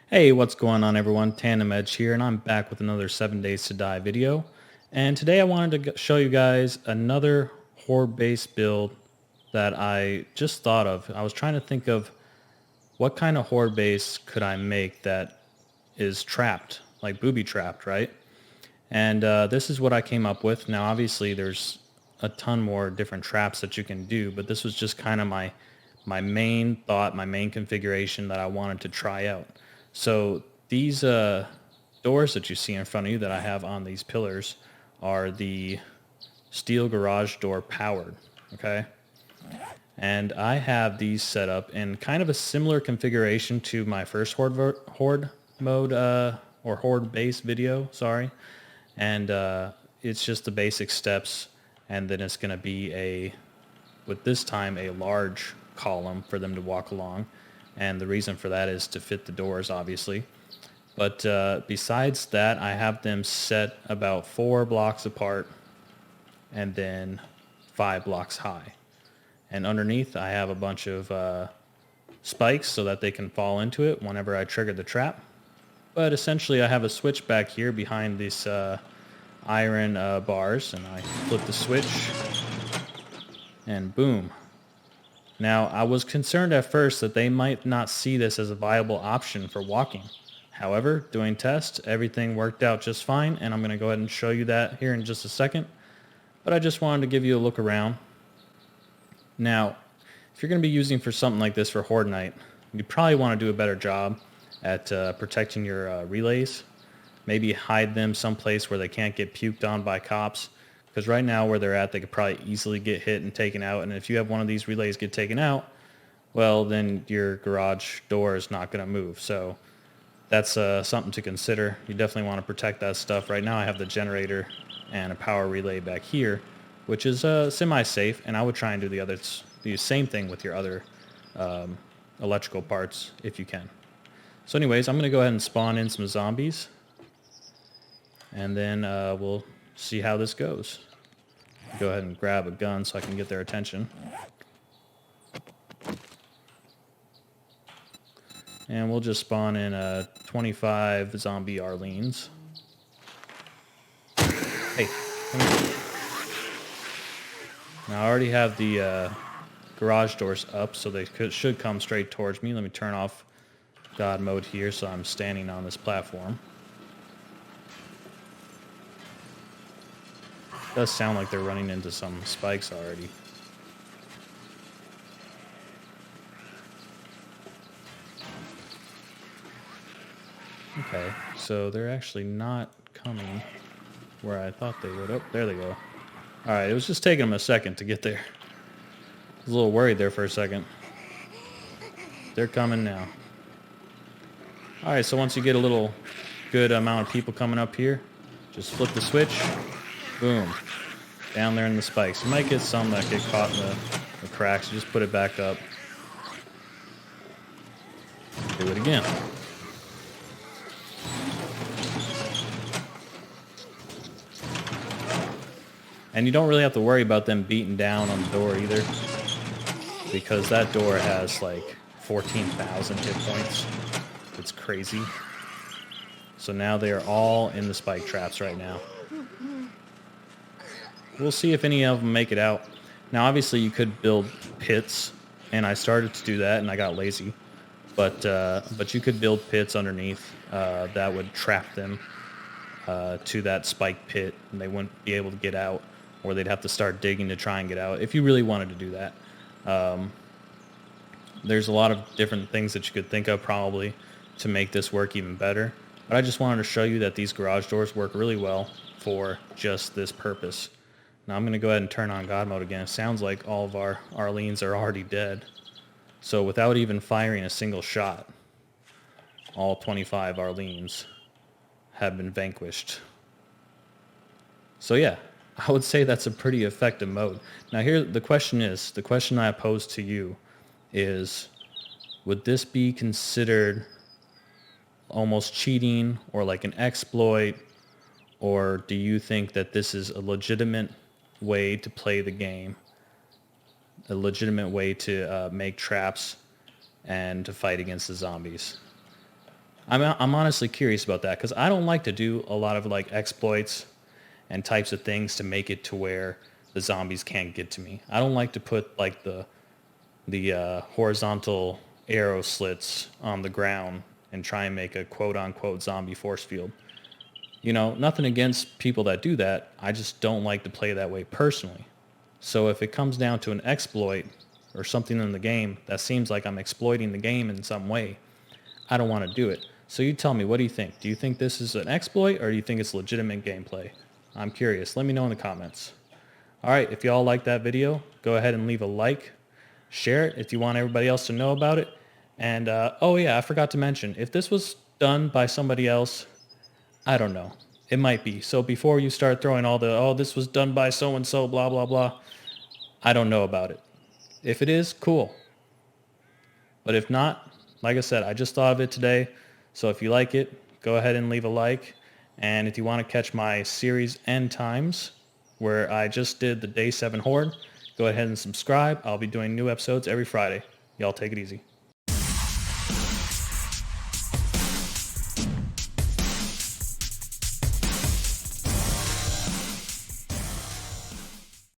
Hey, what's going on everyone? Tandem Edge here, and I'm back with another 7 Days to Die video. And today I wanted to show you guys another horde-based build that I just thought of. I was trying to think of what kind of horde base could I make that is trapped, like booby trapped, right? And this is what I came up with. Now, obviously, there's a ton more different traps that you can do, but this was just kind of my main thought, my main configuration that I wanted to try out. So these doors that you see in front of you that I have on these pillars are the steel garage door powered. Okay. And I have these set up in kind of a similar configuration to my first horde mode or horde base video. Sorry. And it's just the basic steps, and then it's going to be with this time a large column for them to walk along, and the reason for that is to fit the doors, obviously. But besides that, I have them set about 4 blocks apart and then 5 blocks high. And underneath, I have a bunch of spikes so that they can fall into it whenever I trigger the trap. But essentially, I have a switch back here behind these iron bars, and I flip the switch, and boom. Now, I was concerned at first that they might not see this as a viable option for walking. However, doing tests, everything worked out just fine, and I'm going to go ahead and show you that here in just a second. But I just wanted to give you a look around. Now, if you're going to be using for something like this for Horde Night, you probably want to do a better job at protecting your relays. Maybe hide them someplace where they can't get puked on by cops. Because right now where they're at, they could probably easily get hit and taken out. And if you have one of these relays get taken out, well, then your garage door is not going to move. So that's something to consider. You definitely want to protect that stuff. Right now I have the generator and a power relay back here, which is semi-safe. And I would try and do the same thing with your other electrical parts if you can. So anyways, I'm going to go ahead and spawn in some zombies. And then we'll see how this goes. Go ahead and grab a gun so I can get their attention. And we'll just spawn in 25 zombie Arlenes. Hey, come here. Now I already have the garage doors up, so they should come straight towards me. Let me turn off God mode here so I'm standing on this platform. It does sound like they're running into some spikes already. Okay, so they're actually not coming where I thought they would. Oh, there they go. Alright, it was just taking them a second to get there. I was a little worried there for a second. They're coming now. Alright, so once you get a little good amount of people coming up here, just flip the switch. Boom. Down there in the spikes. You might get some that get caught in the cracks. You just put it back up. Do it again. And you don't really have to worry about them beating down on the door either, because that door has like 14,000 hit points. It's crazy. So now they are all in the spike traps right now. We'll see if any of them make it out. Now, obviously, you could build pits, and I started to do that, and I got lazy. But you could build pits underneath that would trap them to that spike pit, and they wouldn't be able to get out, or they'd have to start digging to try and get out, if you really wanted to do that. There's a lot of different things that you could think of, probably, to make this work even better. But I just wanted to show you that these garage doors work really well for just this purpose. Now I'm going to go ahead and turn on God mode again. It sounds like all of our Arlenes are already dead. So without even firing a single shot, all 25 Arlenes have been vanquished. So yeah, I would say that's a pretty effective mode. Now here, the question I pose to you is, would this be considered almost cheating or like an exploit, or do you think that this is a legitimate way to play the game a legitimate way to make traps and to fight against the zombies. I'm honestly curious about that because I don't like to do a lot of like exploits and types of things to make it to where the zombies can't get to me. I don't like to put like the horizontal arrow slits on the ground and try and make a quote unquote zombie force field. You know, nothing against people that do that. I just don't like to play that way personally. So if it comes down to an exploit or something in the game that seems like I'm exploiting the game in some way, I don't want to do it. So you tell me, what do you think? Do you think this is an exploit or do you think it's legitimate gameplay? I'm curious. Let me know in the comments. All right, if y'all like that video, go ahead and leave a like. Share it if you want everybody else to know about it. And, oh yeah, I forgot to mention, if this was done by somebody else, I don't know. It might be. So before you start throwing all the, oh, this was done by so-and-so, blah, blah, blah, I don't know about it. If it is, cool. But if not, like I said, I just thought of it today. So if you like it, go ahead and leave a like. And if you want to catch my series End Times, where I just did the Day 7 Horde, go ahead and subscribe. I'll be doing new episodes every Friday. Y'all take it easy.